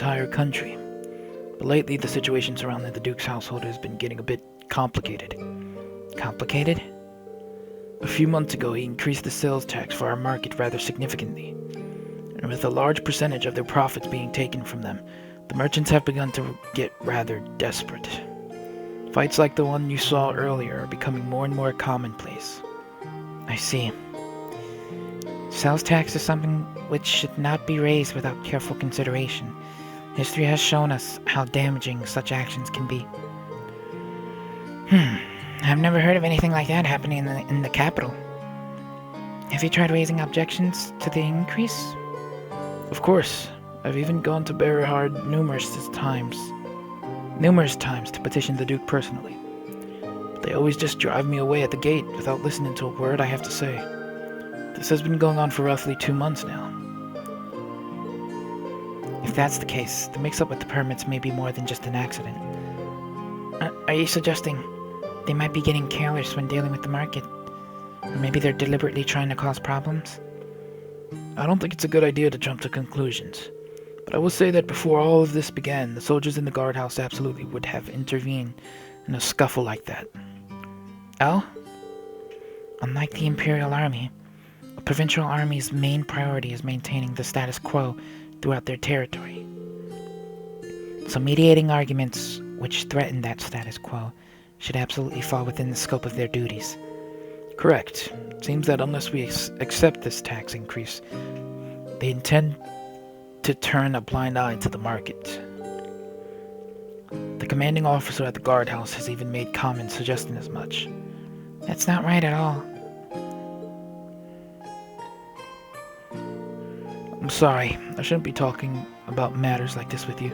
entire country. But lately, the situation surrounding the Duke's household has been getting a bit complicated. Complicated? A few months ago, he increased the sales tax for our market rather significantly. And with a large percentage of their profits being taken from them, the merchants have begun to get rather desperate. Fights like the one you saw earlier are becoming more and more commonplace. I see. Sales tax is something which should not be raised without careful consideration. History has shown us how damaging such actions can be. I've never heard of anything like that happening in the capital. Have you tried raising objections to the increase? Of course, I've even gone to Berehard numerous times to petition the Duke personally. But they always just drive me away at the gate without listening to a word I have to say. This has been going on for roughly 2 months now. If that's the case, the mix-up with the permits may be more than just an accident. Are you suggesting they might be getting careless when dealing with the market? Or maybe they're deliberately trying to cause problems? I don't think it's a good idea to jump to conclusions. But I will say that before all of this began, the soldiers in the guardhouse absolutely would have intervened in a scuffle like that. Oh? Unlike the Imperial Army, a provincial army's main priority is maintaining the status quo throughout their territory. So mediating arguments which threaten that status quo should absolutely fall within the scope of their duties. Correct. It seems that unless we accept this tax increase, they intend to turn a blind eye to the market. The commanding officer at the guardhouse has even made comments suggesting as much. That's not right at all. I'm sorry, I shouldn't be talking about matters like this with you.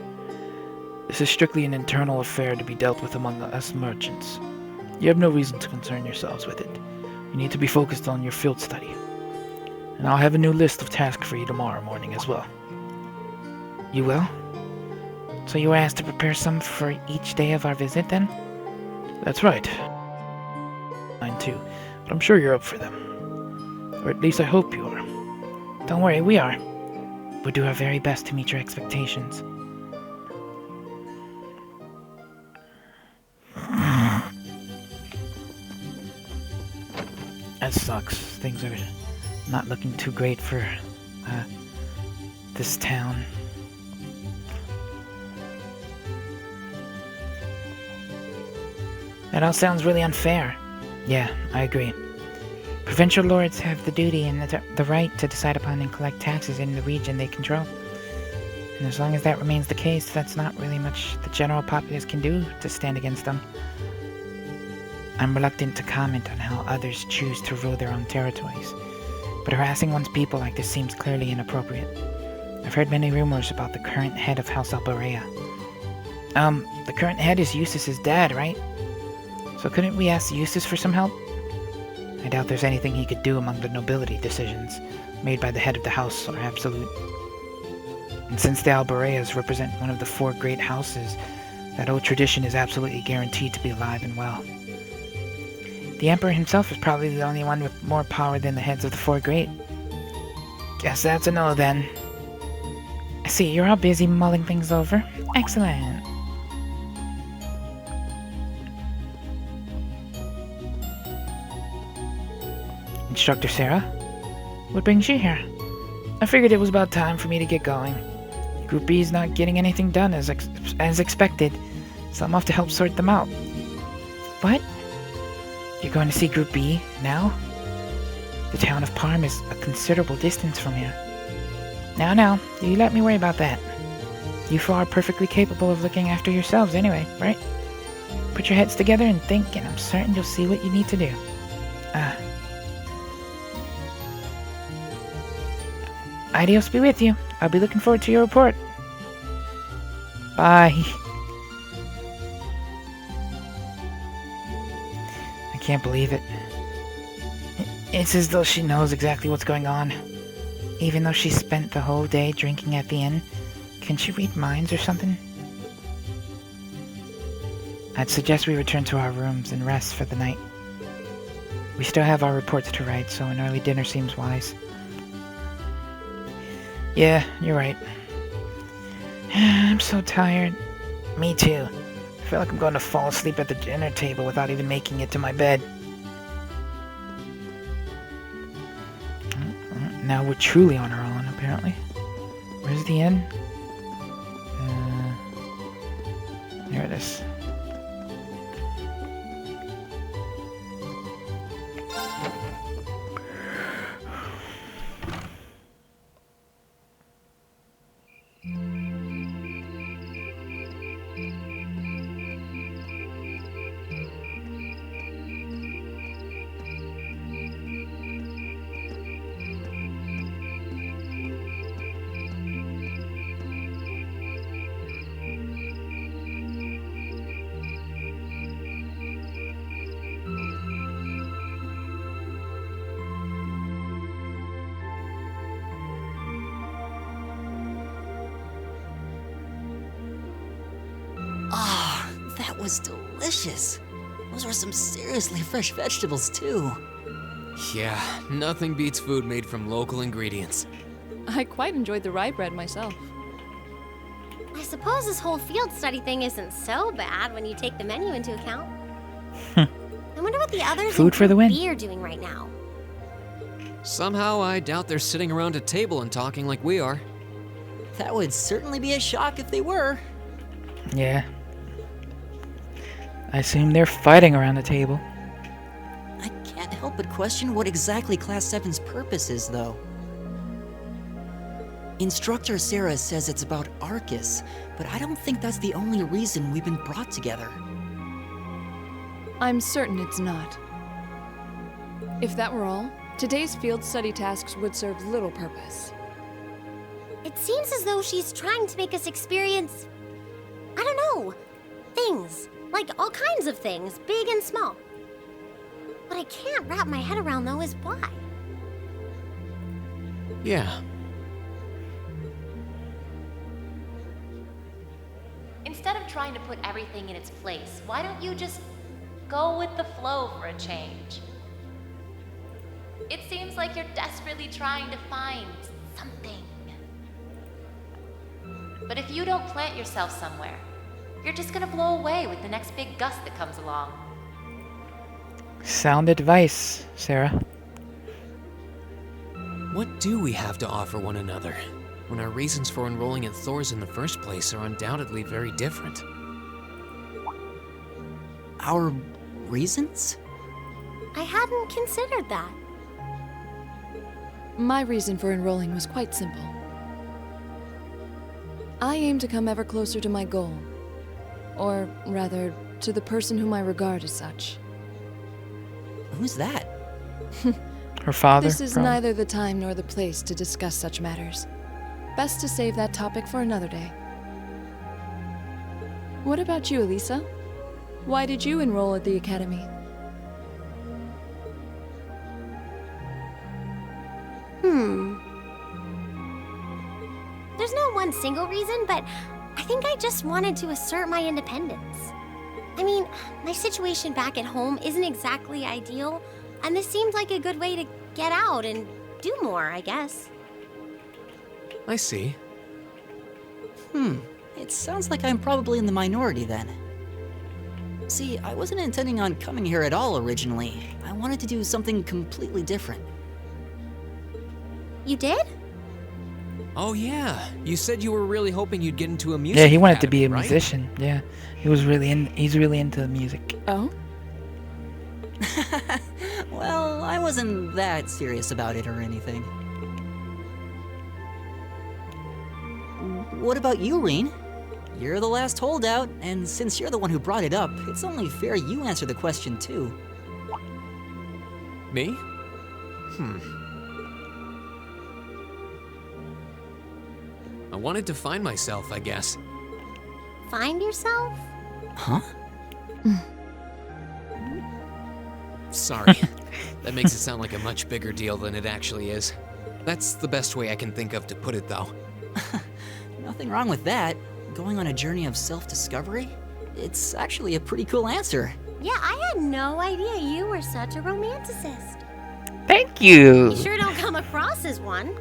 This is strictly an internal affair to be dealt with among us merchants. You have no reason to concern yourselves with it. You need to be focused on your field study. And I'll have a new list of tasks for you tomorrow morning as well. You will? So you were asked to prepare some for each day of our visit, then? That's right. Mine too, but I'm sure you're up for them. Or at least I hope you are. Don't worry, we are. We'll do our very best to meet your expectations. That sucks. Things are Not looking too great for, this town. That all sounds really unfair. Yeah, I agree. Provincial lords have the duty and the right to decide upon and collect taxes in the region they control. And as long as that remains the case, that's not really much the general populace can do to stand against them. I'm reluctant to comment on how others choose to rule their own territories, but harassing one's people like this seems clearly inappropriate. I've heard many rumors about the current head of House Alborea. The current head is Eustace's dad, right? So couldn't we ask Eustace for some help? I doubt there's anything he could do among the nobility decisions made by the head of the house are absolute. And since the Alboreas represent one of the 4 great houses, that old tradition is absolutely guaranteed to be alive and well. The Emperor himself is probably the only one with more power than the heads of the 4 great. Guess that's a no then. I see, you're all busy mulling things over. Excellent. Instructor Sarah? What brings you here? I figured it was about time for me to get going. Group B's not getting anything done as expected, so I'm off to help sort them out. What? You're going to see Group B now? The town of Parm is a considerable distance from here. Now, you let me worry about that. You four are perfectly capable of looking after yourselves anyway, right? Put your heads together and think, and I'm certain you'll see what you need to do. Adios be with you. I'll be looking forward to your report. Bye. I can't believe it. It's as though she knows exactly what's going on. Even though she spent the whole day drinking at the inn, can she read minds or something? I'd suggest we return to our rooms and rest for the night. We still have our reports to write, so an early dinner seems wise. Yeah, you're right. I'm so tired. Me too. I feel like I'm going to fall asleep at the dinner table without even making it to my bed. Now we're truly on our own, apparently. Where's the inn? There it is. Ah, that was delicious. Those were some seriously fresh vegetables, too. Yeah, nothing beats food made from local ingredients. I quite enjoyed the rye bread myself. I suppose this whole field study thing isn't so bad when you take the menu into account. I wonder what the others Food for the win. B are doing right now. Somehow, I doubt they're sitting around a table and talking like we are. That would certainly be a shock if they were. Yeah. I assume they're fighting around the table. I can't help but question what exactly Class 7's purpose is, though. Instructor Sarah says it's about Arcus, but I don't think that's the only reason we've been brought together. I'm certain it's not. If that were all, today's field study tasks would serve little purpose. It seems as though she's trying to make us experience, I don't know, things. Like all kinds of things, big and small. What I can't wrap my head around, though, is why. Yeah. Instead of trying to put everything in its place, why don't you just go with the flow for a change? It seems like you're desperately trying to find something. But if you don't plant yourself somewhere, you're just gonna blow away with the next big gust that comes along. Sound advice, Sarah. What do we have to offer one another, when our reasons for enrolling in Thor's in the first place are undoubtedly very different? Our reasons? I hadn't considered that. My reason for enrolling was quite simple. I aim to come ever closer to my goal. Or rather, to the person whom I regard as such. Who's that? Her father. This is probably. neither the time nor the place to discuss such matters. Best to save that topic for another day. What about you, Elisa? Why did you enroll at the academy? There's no one single reason, but I think I just wanted to assert my independence. I mean, my situation back at home isn't exactly ideal, and this seemed like a good way to get out and do more, I guess. I see. It sounds like I'm probably in the minority then. See, I wasn't intending on coming here at all originally. I wanted to do something completely different. You did? Oh yeah, you said you were really hoping you'd get into a music Yeah, he wanted to be a academy, right? musician. Yeah, he's really into music. Oh? Well, I wasn't that serious about it or anything. What about you, Reen? You're the last holdout, and since you're the one who brought it up, it's only fair you answer the question too. Me? I wanted to find myself, I guess. Find yourself? Huh? Sorry. That makes it sound like a much bigger deal than it actually is. That's the best way I can think of to put it, though. Nothing wrong with that. Going on a journey of self-discovery? It's actually a pretty cool answer. Yeah, I had no idea you were such a romanticist. Thank you. You sure don't come across as one.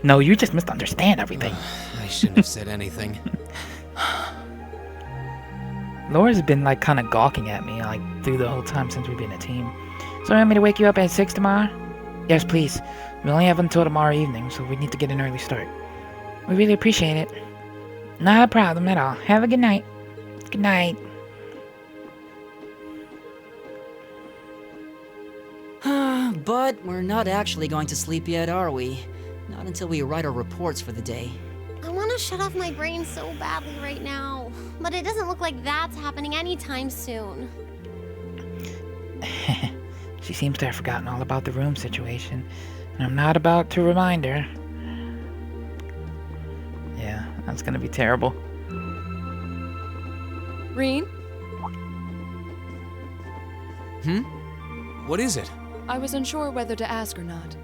No, you just misunderstand everything. I I shouldn't have said anything. Laura's been like kind of gawking at me like through the whole time since we've been a team. So you want me to wake you up at 6 tomorrow? Yes, please. We only have until tomorrow evening, so we need to get an early start. We really appreciate it. Not a problem at all. Have a good night. Good night. But we're not actually going to sleep yet, are we? Not until we write our reports for the day. I want to shut off my brain so badly right now, but it doesn't look like that's happening anytime soon. She seems to have forgotten all about the room situation, and I'm not about to remind her. Yeah, that's gonna be terrible. Reen, What is it? I was unsure whether to ask or not,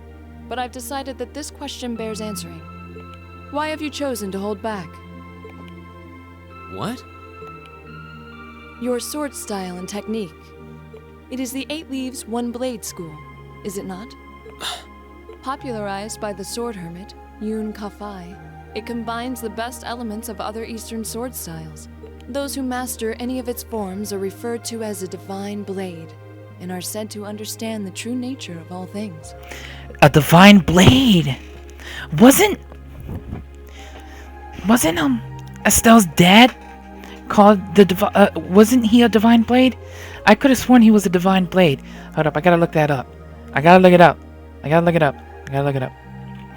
but I've decided that this question bears answering. Why have you chosen to hold back? What? Your sword style and technique. It is the 8 Leaves, 1 Blade school, is it not? Popularized by the sword hermit, Yun Ka-Fai, it combines the best elements of other Eastern sword styles. Those who master any of its forms are referred to as a divine blade, and are said to understand the true nature of all things. A divine blade! Wasn't Estelle's dad called the wasn't he a divine blade? I could have sworn he was a divine blade. Hold up, I gotta look that up. I gotta look it up.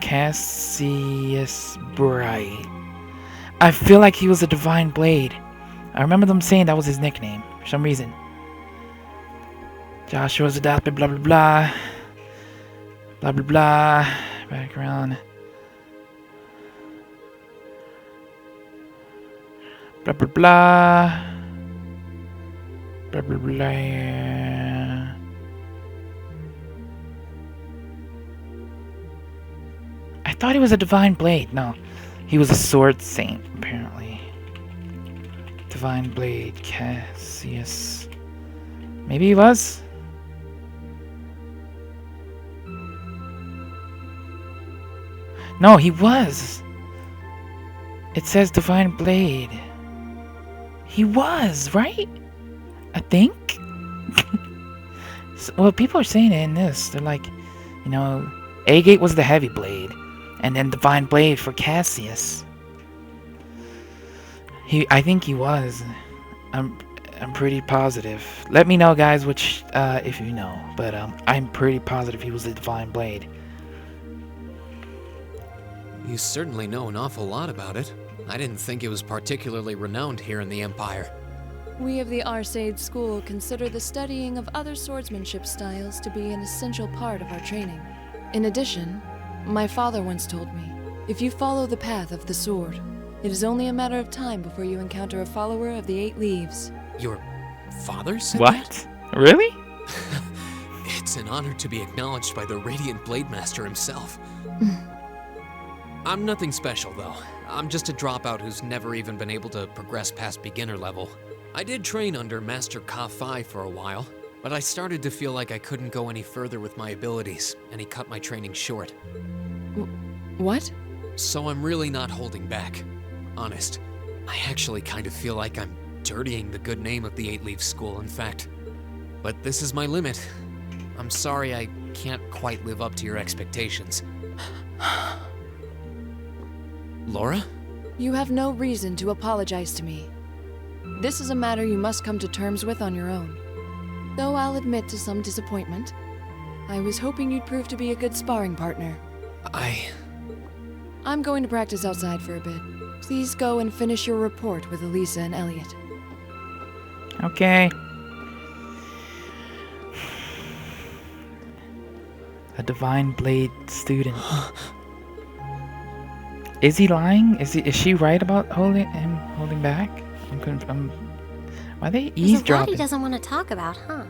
Cassius Bright. I feel like he was a divine blade. I remember them saying that was his nickname for some reason. Joshua's adopted, blah blah blah. Blah blah blah. Background. Blah blah blah. Blah blah blah. I thought he was a divine blade. No, he was a sword saint, apparently. Divine blade, Cassius. Maybe he was? No, he was. It says divine blade. He was, right? I think. Well, people are saying it in this. They're like, you know, Agate was the heavy blade, and then divine blade for Cassius. I think he was. I'm pretty positive. Let me know, guys, which if you know. But I'm pretty positive he was the divine blade. You certainly know an awful lot about it. I didn't think it was particularly renowned here in the Empire. We of the Arcade School consider the studying of other swordsmanship styles to be an essential part of our training. In addition, my father once told me, if you follow the path of the sword, it is only a matter of time before you encounter a follower of the 8 Leaves. Your father said What? Really? that? It's an honor to be acknowledged by the Radiant Blade Master himself. I'm nothing special, though. I'm just a dropout who's never even been able to progress past beginner level. I did train under Master Ka-Fai for a while, but I started to feel like I couldn't go any further with my abilities, and he cut my training short. What? So I'm really not holding back. Honest, I actually kind of feel like I'm dirtying the good name of the 8 Leaves School, in fact. But this is my limit. I'm sorry I can't quite live up to your expectations. Laura? You have no reason to apologize to me. This is a matter you must come to terms with on your own. Though I'll admit to some disappointment, I was hoping you'd prove to be a good sparring partner. I'm going to practice outside for a bit. Please go and finish your report with Elisa and Elliot. Okay. A divine blade student. Is he lying? Is she right about him holding back? Why are they There's a lot eavesdropping? he doesn't want to talk about, huh?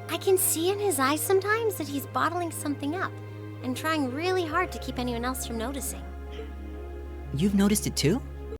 I can see in his eyes sometimes that he's bottling something up and trying really hard to keep anyone else from noticing. You've noticed it too?